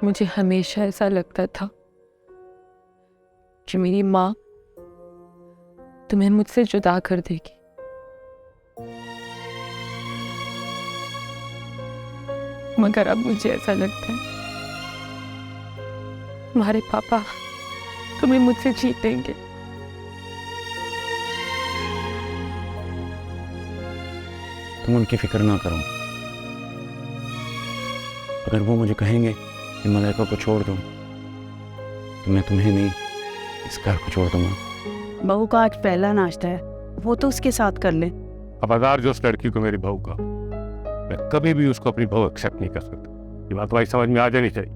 मुझे हमेशा ऐसा लगता था कि मेरी माँ तुम्हें मुझसे जुदा कर देगी। मगर अब मुझे ऐसा लगता है तुम्हारे पापा तुम्हें मुझसे जीत देंगे। तुम उनकी फिक्र ना करो। अगर वो मुझे कहेंगे कि मलाइका को छोड़ दो तो मैं तुम्हें नहीं, इस घर को छोड़ दूंगा। बहू का आज पहला नाश्ता है, वो तो उसके साथ कर ले। खबरदार जो उस लड़की को मेरी बहू का, मैं कभी भी उसको अपनी बहू एक्सेप्ट नहीं कर सकता। ये बात तुम्हारी समझ में आ जानी चाहिए।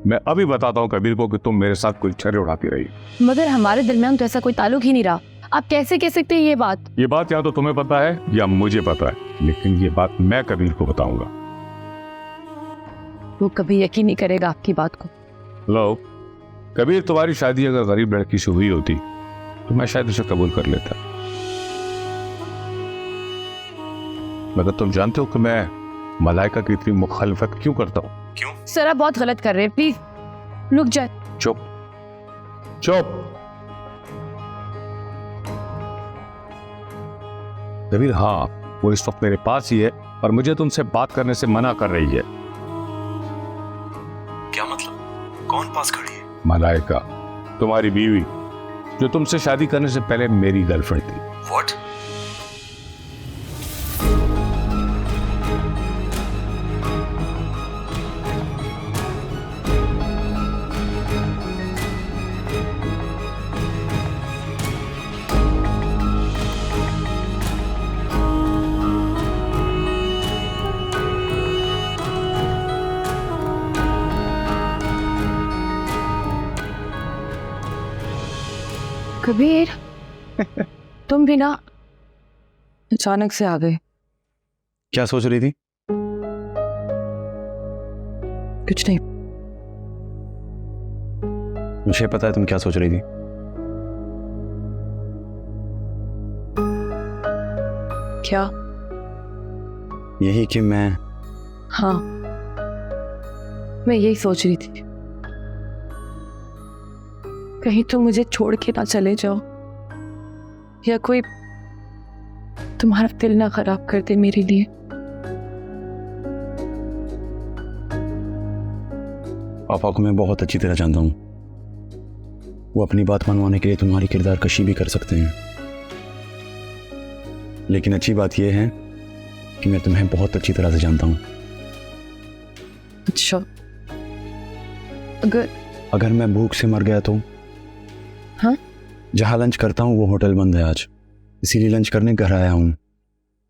मैं अभी बताता हूँ कबीर को कि तुम मेरे साथ कोई छर्रे उड़ाती रही। मगर हमारे दरमियान तो ऐसा कोई ताल्लुक ही नहीं रहा। आप कैसे कह सकते हैं ये बात? ये बात या तो तुम्हें पता है या मुझे पता है, लेकिन ये बात मैं कबीर को बताऊंगा। वो कभी यकीन नहीं करेगा आपकी बात को। लो, कबीर तुम्हारी शादी अगर गरीब लड़की से हुई होती तो मैं शायद उसे कबूल कर लेता, मगर तुम जानते हो कि मैं मलाइका की इतनी मुखालिफत क्यों करता हूँ? क्यों? सर आप बहुत गलत कर रहे हैं, प्लीज रुक जाए। चुप चुप। कबीर, हाँ, वो इस वक्त मेरे पास ही है और मुझे तुमसे बात करने से मना कर रही है। क्या मतलब? कौन पास खड़ी है? मलाइका, तुम्हारी बीवी, जो तुमसे शादी करने से पहले मेरी गर्लफ्रेंड थी। What? कबीर तुम भी ना अचानक से आ गए। क्या सोच रही थी? कुछ नहीं। मुझे पता है तुम क्या सोच रही थी। क्या? यही कि मैं हाँ, मैं यही सोच रही थी, कहीं तुम मुझे छोड़ के ना चले जाओ या कोई तुम्हारा दिल ना खराब कर दे मेरे लिए। पापा को मैं बहुत अच्छी तरह जानता हूँ। वो अपनी बात मनवाने के लिए तुम्हारी किरदार कशी भी कर सकते हैं, लेकिन अच्छी बात यह है कि मैं तुम्हें बहुत अच्छी तरह से जानता हूँ। अच्छा, अगर मैं भूख से मर गया तो? हाँ? जहाँ लंच करता हूँ वो होटल बंद है आज, इसीलिए लंच करने घर आया हूँ।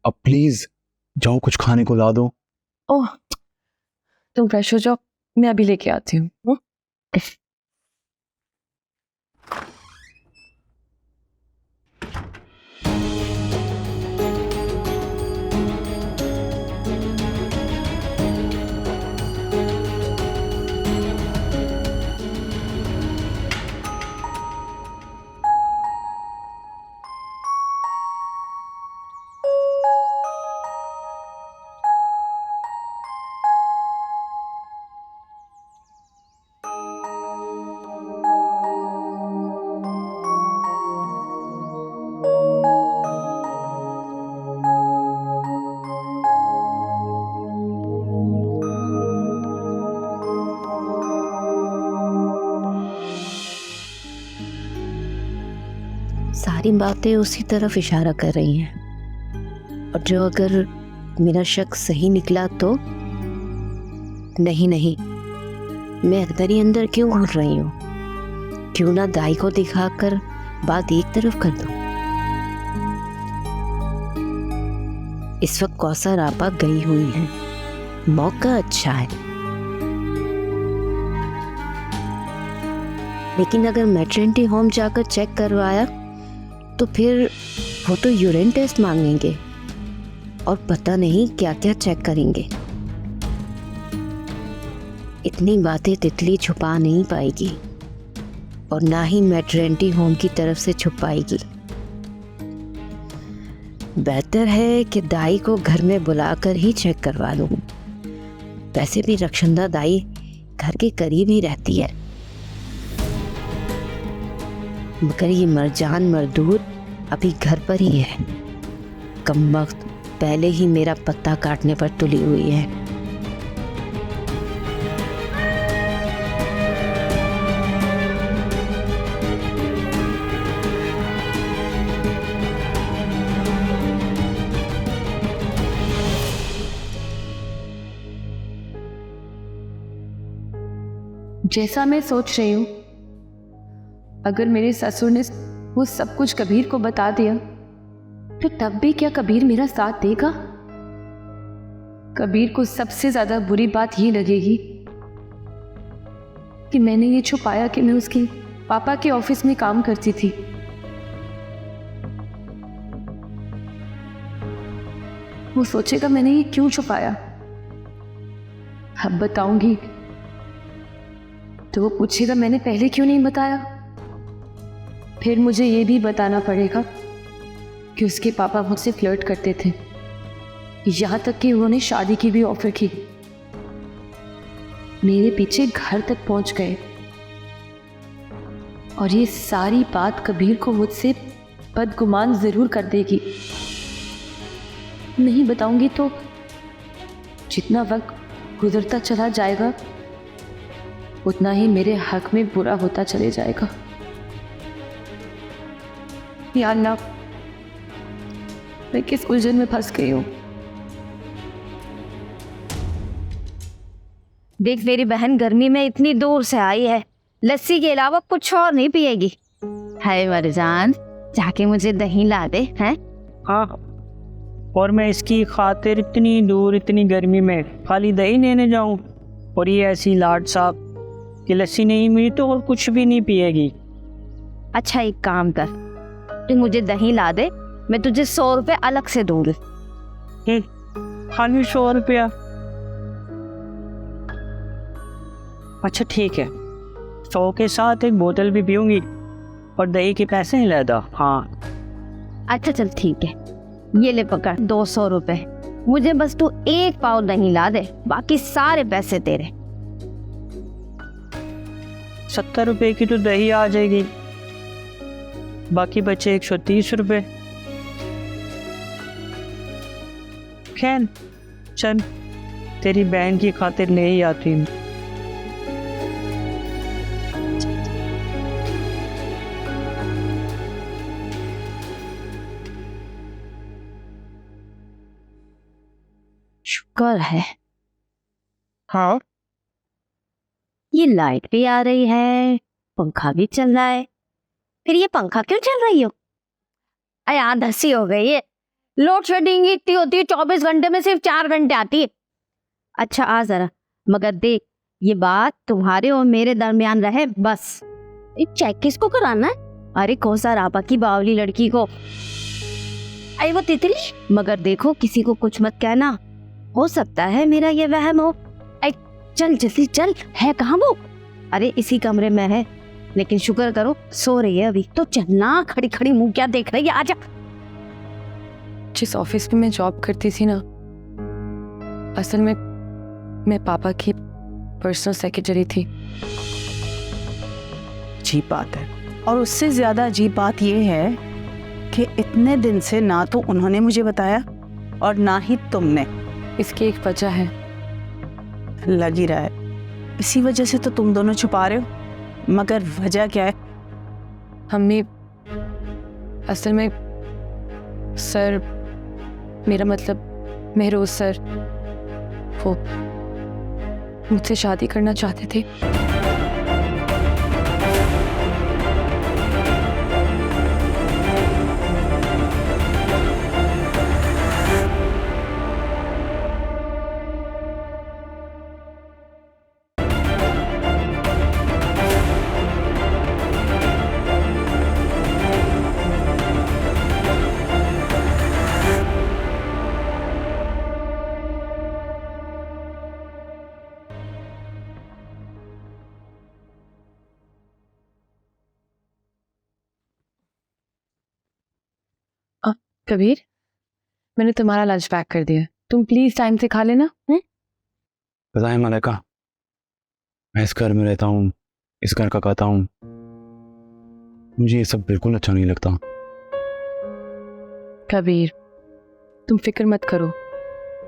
अब प्लीज जाओ, कुछ खाने को ला दो। ओह, तुम फ्रेश हो जाओ, मैं अभी लेके आती हूँ। सारी बातें उसी तरफ इशारा कर रही हैं, और जो अगर मेरा शक सही निकला तो? नहीं, मैं अंदर ही अंदर क्यों घूर रही हूँ? क्यों ना दाई को दिखाकर बात एक तरफ कर दूं? इस वक्त कौसर आपा गई हुई है, मौका अच्छा है। लेकिन अगर मैटरनिटी होम जाकर चेक करवाया तो फिर वो तो यूरिन टेस्ट मांगेंगे और पता नहीं क्या क्या चेक करेंगे। इतनी बातें तितली छुपा नहीं पाएगी और ना ही मैटरनिटी होम की तरफ से छुपाएगी। बेहतर है कि दाई को घर में बुलाकर ही चेक करवा लूं। वैसे भी रक्षंदा दाई घर के करीब ही रहती है, मगर ये मरजान मरदूर अभी घर पर ही है। कमबख्त पहले ही मेरा पत्ता काटने पर तुली हुई है। जैसा मैं सोच रही हूँ, अगर मेरे ससुर ने वो सब कुछ कबीर को बता दिया तो तब भी क्या कबीर मेरा साथ देगा? कबीर को सबसे ज्यादा बुरी बात ये लगेगी कि मैंने ये छुपाया कि मैं उसके पापा के ऑफिस में काम करती थी। वो सोचेगा मैंने ये क्यों छुपाया। अब बताऊंगी तो वो पूछेगा मैंने पहले क्यों नहीं बताया। फिर मुझे ये भी बताना पड़ेगा कि उसके पापा मुझसे फ्लर्ट करते थे, यहाँ तक कि उन्होंने शादी की भी ऑफर की। मेरे पीछे घर तक पहुंच गए और ये सारी बात कबीर को मुझसे बदगुमान जरूर कर देगी। नहीं बताऊंगी तो जितना वक्त गुजरता चला जाएगा उतना ही मेरे हक में बुरा होता चले जाएगा। या अल्लाह, मैं किस उलझन में फंस गई हूँ। देख मेरी बहन गर्मी में इतनी दूर से आई है, लस्सी के अलावा कुछ और नहीं पिएगी। हाय मरजान, जाके मुझे दही ला दे। हैं? हाँ, और मैं इसकी खातिर इतनी दूर इतनी गर्मी में खाली दही लेने जाऊं, और ये ऐसी लाड साहब कि लस्सी नहीं मिली तो और कुछ भी नहीं पिएगी। अच्छा एक काम कर, तू मुझे दही ला दे, मैं तुझे 100 रुपये अलग से दूंगी। खाली 100 रुपया? अच्छा ठीक है, 100 के साथ एक बोतल भी पीऊंगी और दही के पैसे ही ले दो। हाँ अच्छा चल ठीक है, ये ले पकड़ 200 रुपये। मुझे बस तू एक पाव दही ला दे, बाकी सारे पैसे तेरे। 70 रुपये की तो दही आ जाएगी, बाकी बचे 130 रुपये। खैर चल, तेरी बहन की खातिर ले ही आती हूँ। शुक्र है हाँ, ये लाइट भी आ रही है, पंखा भी चल रहा है। फिर ये पंखा क्यों चल रही हो? अरे यार हंसी हो गई है। लोड शेडिंग इतनी होती है, 24 घंटे में सिर्फ 4 घंटे आती है। अच्छा आ जरा, मगर देख ये बात तुम्हारे और मेरे दरमियान रहे बस। चेक किसको कराना है? अरे कौसर आपा की बावली लड़की को। अरे वो तितली, मगर देखो किसी को कुछ मत कहना, हो सकता है मेरा ये वहम हो। चल जल्दी चल, है कहाँ वो? अरे इसी कमरे में है, लेकिन शुक्र करो सो रही है अभी। तो चलना, खड़ी खड़ी मुंह क्या देख रही है, आजा। जिस ऑफिस में मैं जॉब करती थी ना, असल में मैं पापा की पर्सनल सेक्रेटरी थी। अजीब बात है, और उससे ज़्यादा अजीब बात यह है कि इतने दिन से ना तो उन्होंने मुझे बताया और ना ही तुमने। इसकी एक वजह है। लग ही रहा है इसी वजह से तो तुम दोनों छुपा रहे हो, मगर वजह क्या है? हमने असल में सर, मेरा मतलब महरोज सर, वो मुझसे शादी करना चाहते थे। कबीर, मैंने तुम्हारा लंच पैक कर दिया, तुम प्लीज टाइम से खा लेना। पता है मलाइका, मैं इस घर में रहता हूँ, इस घर का कहता हूँ, मुझे ये सब बिल्कुल अच्छा नहीं लगता। कबीर, तुम फिक्र मत करो,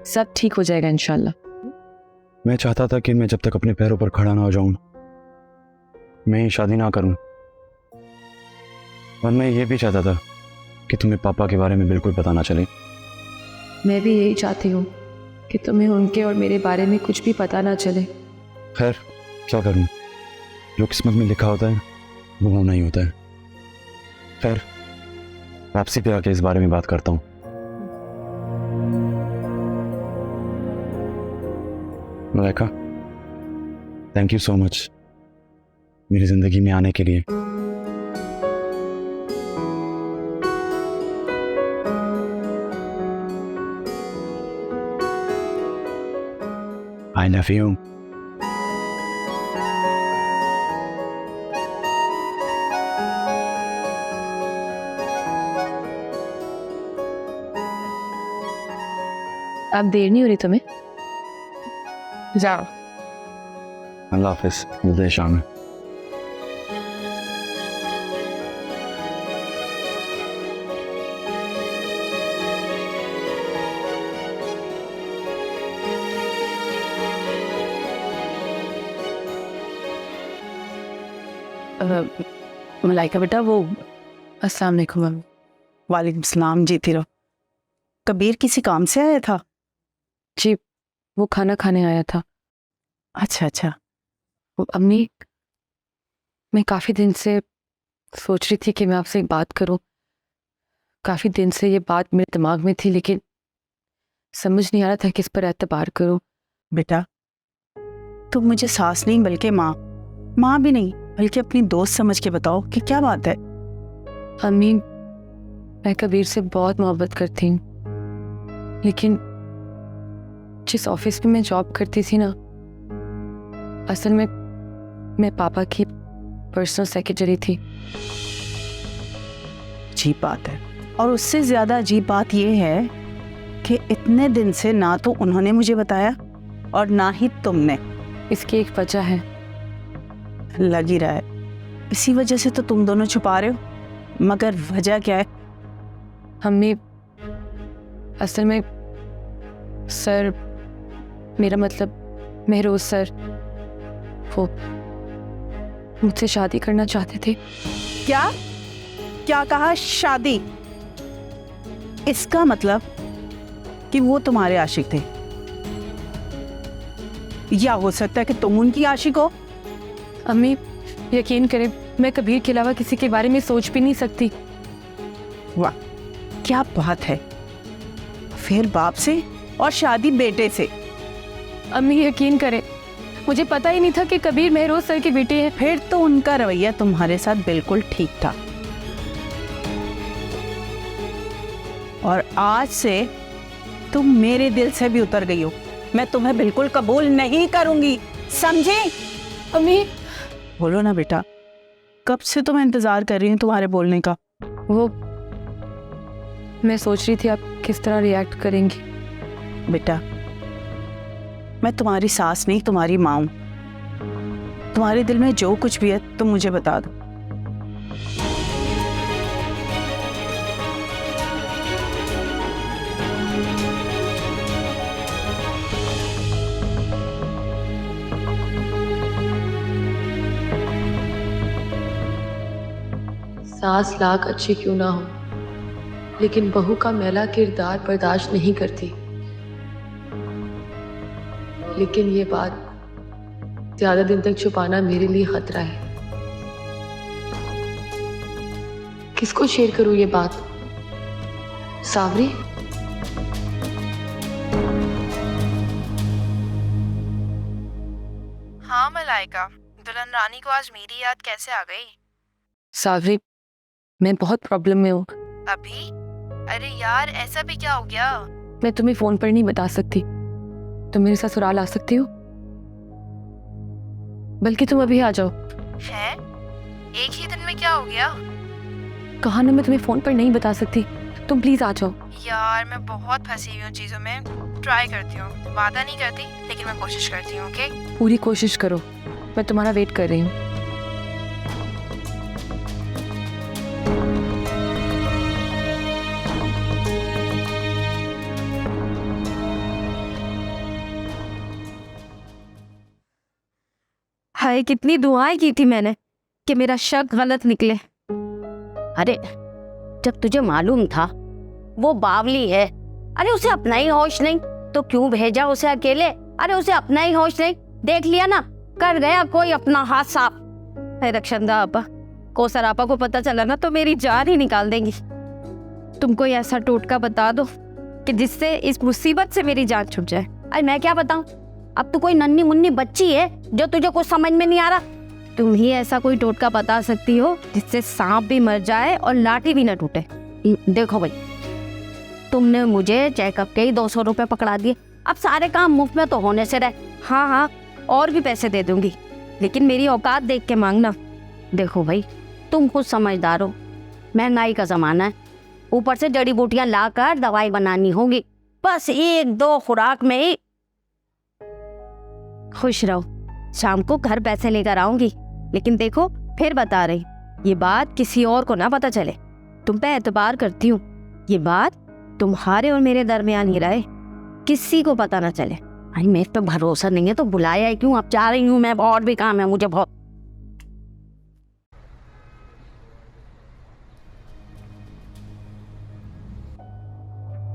सब ठीक हो जाएगा इंशाल्लाह। मैं चाहता था कि मैं जब तक अपने पैरों पर खड़ा ना हो जाऊं, मैं ये शादी ना करूं। और मैं ये भी चाहता था कि तुम्हें पापा के बारे में बिल्कुल पता ना चले। मैं भी यही चाहती हूँ कि तुम्हें उनके और मेरे बारे में कुछ भी पता ना चले। खैर, क्या करूं, जो किस्मत में लिखा होता है वो होना ही होता है। खैर, वापसी पे आके इस बारे में बात करता हूँ। Malaika, thank you so much मेरी जिंदगी में आने के लिए। I love you. अब देर नहीं हो रही तुम्हें? जाओ। अल्लाह हाफिज, मिलते हैं शाम में। मलाइका बेटा, वो अस्सलाम वालेकुम मम्मी। वालेकुम सलाम, जीती रहो। कबीर किसी काम से आया था? जी, वो खाना खाने आया था। अच्छा अच्छा। वो अम्मी, मैं काफ़ी दिन से सोच रही थी कि मैं आपसे एक बात करूं। काफ़ी दिन से ये बात मेरे दिमाग में थी, लेकिन समझ नहीं आ रहा था किस पर एतबार करूं। बेटा, तुम मुझे सास नहीं बल्कि माँ भी नहीं बल्कि अपनी दोस्त समझ के बताओ कि क्या बात है। अम्मी, मैं कबीर से बहुत मोहब्बत करती हूँ, लेकिन जिस ऑफिस में मैं जॉब करती थी ना, असल में मैं पापा की पर्सनल सेक्रेटरी थी। अजीब बात है, और उससे ज्यादा अजीब बात यह है कि इतने दिन से ना तो उन्होंने मुझे बताया और ना ही तुमने। इसकी एक वजह है। लग ही रहा है इसी वजह से तो तुम दोनों छुपा रहे हो, मगर वजह क्या है? अम्मी, असल में सर, मेरा मतलब महरोज सर, वो मुझसे शादी करना चाहते थे। क्या क्या कहा? शादी? इसका मतलब कि वो तुम्हारे आशिक थे, या हो सकता है कि तुम उनकी आशिक हो। अम्मी, यकीन करें, मैं कबीर के अलावा किसी के बारे में सोच भी नहीं सकती। वाह, क्या बात है। फिर बाप से और शादी बेटे से? अम्मी, यकीन करें, मुझे पता ही नहीं था कि कबीर महरोज सर के बेटे हैं। फिर तो उनका रवैया तुम्हारे साथ बिल्कुल ठीक था, और आज से तुम मेरे दिल से भी उतर गई हो। मैं तुम्हें बिल्कुल कबूल नहीं करूंगी, समझी? अम्मी, बोलो ना बेटा, कब से तो मैं इंतजार कर रही हूँ तुम्हारे बोलने का। वो मैं सोच रही थी आप किस तरह रिएक्ट करेंगी। बेटा, मैं तुम्हारी सास नहीं, तुम्हारी माँ हूं। तुम्हारे दिल में जो कुछ भी है तुम मुझे बता दो। सास लाख अच्छी क्यों ना हो, लेकिन बहू का मैला किरदार बर्दाश्त नहीं करती। लेकिन ये बात ज्यादा दिन तक छुपाना मेरे लिए खतरा है। किसको शेयर करूं ये बात? सावरी? हाँ मलाइका, दुल्हन रानी को आज मेरी याद कैसे आ गई? सावरी, मैं बहुत प्रॉब्लम में हूँ। अभी? अरे यार, ऐसा भी क्या हो गया? मैं तुम्हें फोन पर नहीं बता सकती, तुम मेरे ससुराल आ सकती हो, बल्कि तुम अभी आ जाओ। है? एक ही दिन में क्या हो गया? कहा ना, मैं तुम्हें फोन पर नहीं बता सकती, तुम प्लीज आ जाओ। यार मैं बहुत फंसी हुई हूँ चीज़ों में। ट्राई करती हूँ, वादा नहीं करती लेकिन मैं कोशिश करती हूँ। ओके पूरी कोशिश करो, मैं तुम्हारा वेट कर रही हूँ। हाय, कितनी दुआएं की थी मैंने कि मेरा शक गलत निकले। अरे जब तुझे मालूम था वो बावली है, अरे उसे अपना ही होश नहीं तो क्यों भेजा उसे अकेले? अरे उसे अपना ही होश नहीं, देख लिया ना, कर गया कोई अपना हाथ साफ। रक्षंदा आपा, कोसर आपा को पता चला ना तो मेरी जान ही निकाल देंगी। तुम कोई ऐसा टोटका बता दो कि जिससे इस मुसीबत से मेरी जान छूट जाए। अरे मैं क्या बताऊं, अब तो कोई नन्ही मुन्नी बच्ची है जो तुझे कुछ समझ में नहीं आ रहा। तुम ही ऐसा कोई टोटका बता सकती हो जिससे सांप भी मर जाए और लाठी भी न टूटे। देखो भाई, तुमने मुझे चेकअप के ही 200 रुपए पकड़ा दिए, अब सारे काम मुफ्त में तो होने से रहे। हाँ हाँ, और भी पैसे दे दूंगी, लेकिन मेरी औकात देख के मांगना। देखो भाई, तुम खुद समझदार हो, महंगाई का ज़माना है, ऊपर से जड़ी बूटियां लाकर दवाई बनानी होगी, बस 1-2 खुराक में ही। खुश रहो, शाम को घर पैसे लेकर आऊंगी, लेकिन देखो फिर बता रही, ये बात किसी और को ना पता चले। तुम पे एतबार करती हूँ, ये बात तुम्हारे और मेरे दरमियान ही रहे, किसी को पता ना चले। अरे मेरे पे भरोसा नहीं है तो बुलाया है क्यों? अब जा रही हूँ मैं, और भी काम है मुझे बहुत।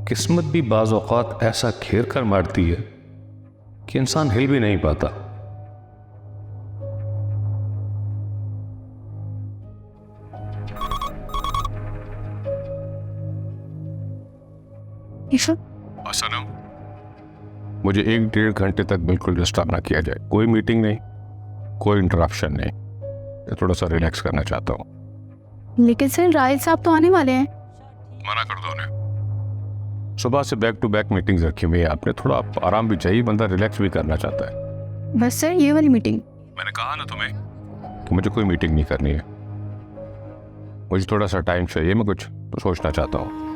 किस्मत भी बाज़ औक़ात ऐसा घेर कर मारती है कि इंसान हिल भी नहीं पाता। सनम, मुझे 1-1.5 घंटे तक बिल्कुल डिस्टर्ब ना किया जाए। कोई मीटिंग नहीं, कोई इंटरप्शन नहीं, मैं थोड़ा सा रिलैक्स करना चाहता हूँ। लेकिन सर राहिल साहब तो आने वाले हैं। मना कर दो उन्हें, सुबह से बैक टू बैक मीटिंग्स रखी हुई है आपने, थोड़ा आराम भी चाहिए, बंदा रिलैक्स भी करना चाहता है। बस सर ये वाली मीटिंग। मैंने कहा ना तुम्हें कि मुझे कोई मीटिंग नहीं करनी है, मुझे थोड़ा सा टाइम चाहिए, मैं कुछ सोचना चाहता हूँ।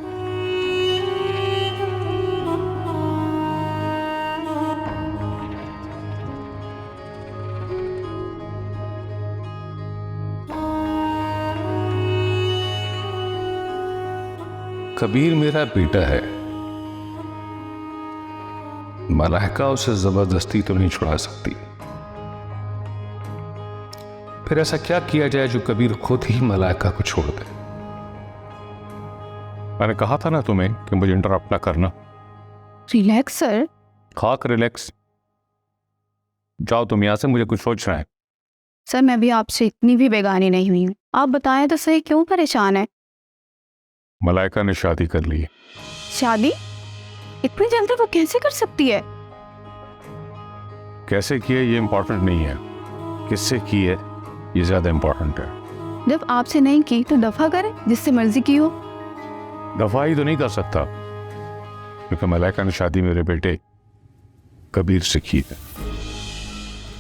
कबीर मेरा बेटा है, मलाइका उसे जबरदस्ती तो नहीं छुड़ा सकती। फिर ऐसा क्या किया जाए जो कबीर खुद ही मलाइका को छोड़ दे? मैंने कहा था ना तुम्हें कि मुझे इंटरप्ट ना करना। Relax sir. खाक रिलैक्स, जाओ तुम यहां से, मुझे कुछ सोचना है। सर मैं भी आपसे इतनी भी बेगानी नहीं हुई हूँ, आप बताएं तो सही क्यों परेशान है? मलाइका ने शादी कर ली। शादी? इतनी जल्दी वो कैसे कर सकती है? कैसे की है ये इम्पोर्टेंट नहीं है, किससे की है ये ज्यादा इम्पोर्टेंट है। जब आपसे नहीं की तो दफा करे, जिससे मर्जी की हो। दफाई तो नहीं कर सकता, क्योंकि मलाइका ने शादी मेरे बेटे कबीर से की है।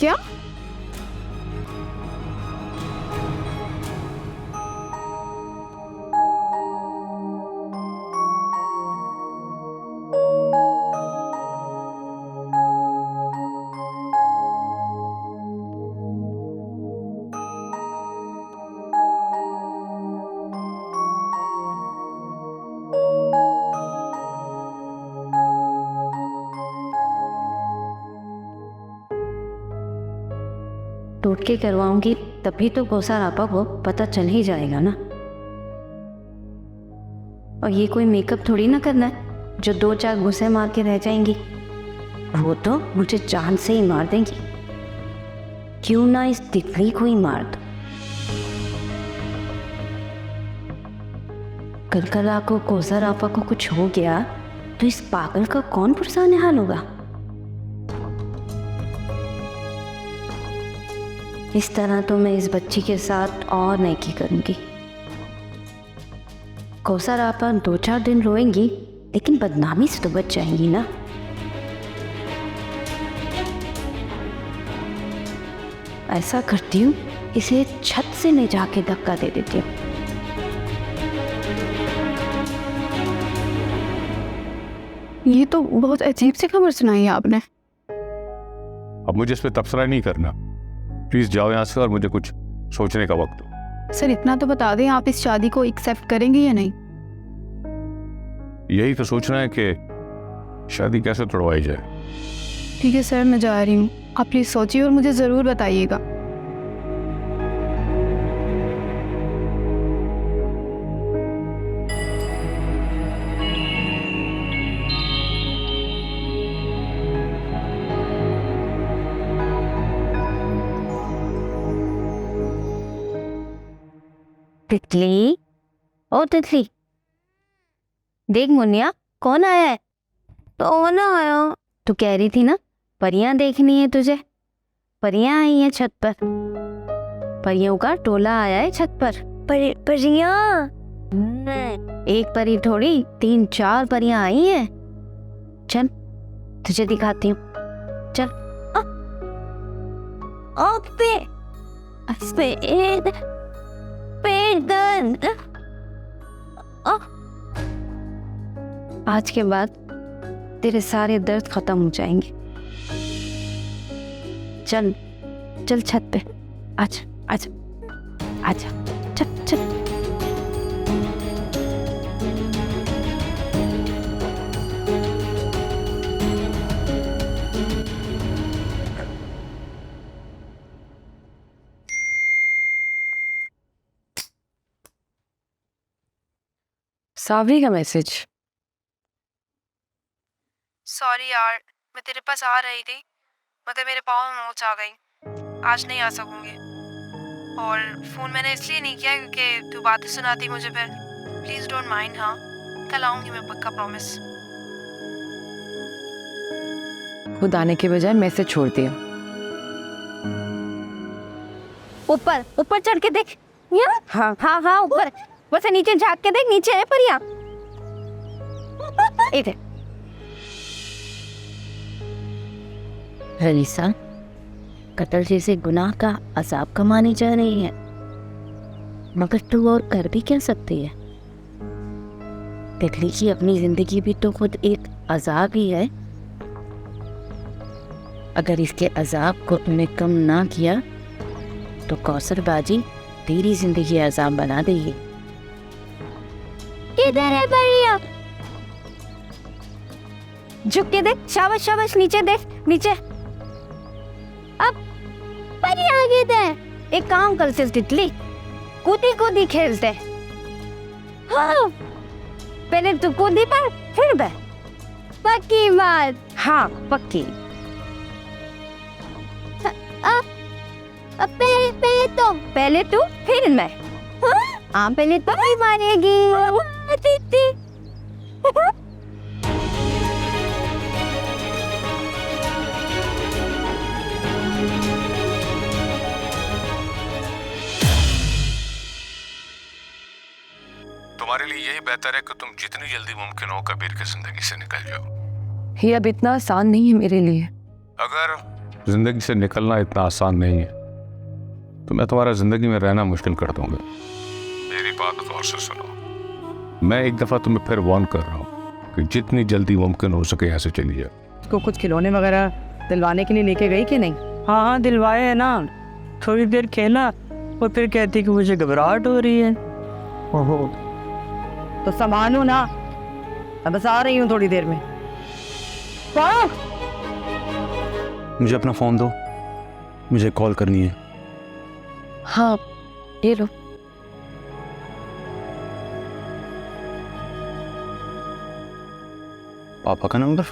क्या? टोटके करवाऊंगी तभी तो कोसर आपा को पता चल ही जाएगा ना। और ये कोई मेकअप थोड़ी ना करना है जो 2-4 घुसे मार के रह जाएंगी, वो तो मुझे जान से ही मार देंगी। क्यों ना इस तितली को ही मार दो। कल को कोसर आपा को कुछ हो गया तो इस पागल का कौन पुरसाने हाल होगा। इस तरह तो मैं इस बच्ची के साथ और नेकी करूंगी। कोसर आपा 2-4 दिन रोएंगी, लेकिन बदनामी से तो बच जाएंगी ना। ऐसा करती हूँ, इसे छत से ले जाके धक्का दे देती हूँ। ये तो बहुत अजीब सी खबर सुनाई है आपने। अब मुझे इस पर तबसरा नहीं करना, प्लीज जाओ यहाँ से और मुझे कुछ सोचने का वक्त दो। सर इतना तो बता दें, आप इस शादी को एक्सेप्ट करेंगे या नहीं? यही तो सोचना है कि शादी कैसे तोड़वाई जाए। ठीक है सर, मैं जा रही हूँ, आप प्लीज़ सोचिए और मुझे ज़रूर बताइएगा। तितली, ओ तितली, देख मुन्निया कौन आया है। कौन आया? तू कह रही थी ना परियां देखनी है तुझे। परियां आई हैं छत पर, परियों का टोला आया है छत पर। परियां? एक परी थोड़ी, 3-4 परियां आई हैं। चल तुझे दिखाती हूँ, चल। आज के बाद तेरे सारे दर्द खत्म हो जाएंगे। चल चल छत पे, आजा आजा आजा, चल चल। सावरी का मैसेज। सॉरी यार, मैं तेरे पास आ रही थी मगर मेरे पाँव में मोच आ गई, आज नहीं आ सकूंगी। और फ़ोन मैंने इसलिए नहीं किया क्योंकि तू बातें सुनाती मुझे फिर। Please don't mind. हाँ, कल आऊँगी मैं पक्का, प्रॉमिस। खुद आने के बजाय मैसेज छोड़ दिया। ऊपर ऊपर चढ़ के देख। यहाँ? हाँ हाँ हाँ, ऊपर बस नीचे झाँक के देख, नीचे है परियां। इधर रईसा कत्ल जैसे गुनाह का अजाब कमाने जा रही है, मगर तू और कर भी क्या सकती है। तितली की अपनी जिंदगी भी तो खुद एक अजाब ही है। अगर इसके अजाब को तूने कम ना किया तो कौसर बाजी तेरी जिंदगी अजाब बना देगी। किधर है परियां? झुक के देख, शाबाश शाबाश, नीचे देख, नीचे। अब परियां किधर? एक काम कर तितली, कूदी कूदी खेलते। हाँ, पहले तू कूदी पर फिर मैं। पक्की बात? हाँ पक्की। पहले तू फिर मैं। हाँ पहले तो ही मारेगी। तुम्हारे लिए यही बेहतर है कि तुम जितनी जल्दी मुमकिन हो कबीर की जिंदगी से निकल जाओ। ये अब इतना आसान नहीं है मेरे लिए। अगर जिंदगी से निकलना इतना आसान नहीं है तो मैं तुम्हारा जिंदगी में रहना मुश्किल कर दूंगा। मेरी बात गौर से सुनो, मैं एक दफा तुम्हें फिर वार्न कर रहा हूँ कि जितनी जल्दी मुमकिन हो सके यहाँ से चली जाओ। उसको कुछ खिलौने वगैरह दिलवाने के लिए लेके गई कि नहीं? हाँ हाँ दिलवाए है ना, थोड़ी देर खेला और फिर कहती कि मुझे घबराहट हो रही है। ओहो, तो संभालो ना, मैं बस आ रही हूँ थोड़ी देर में। मुझे अपना फ़ोन दो, मुझे कॉल करनी है। हाँ ये लो। पापा का नंबर?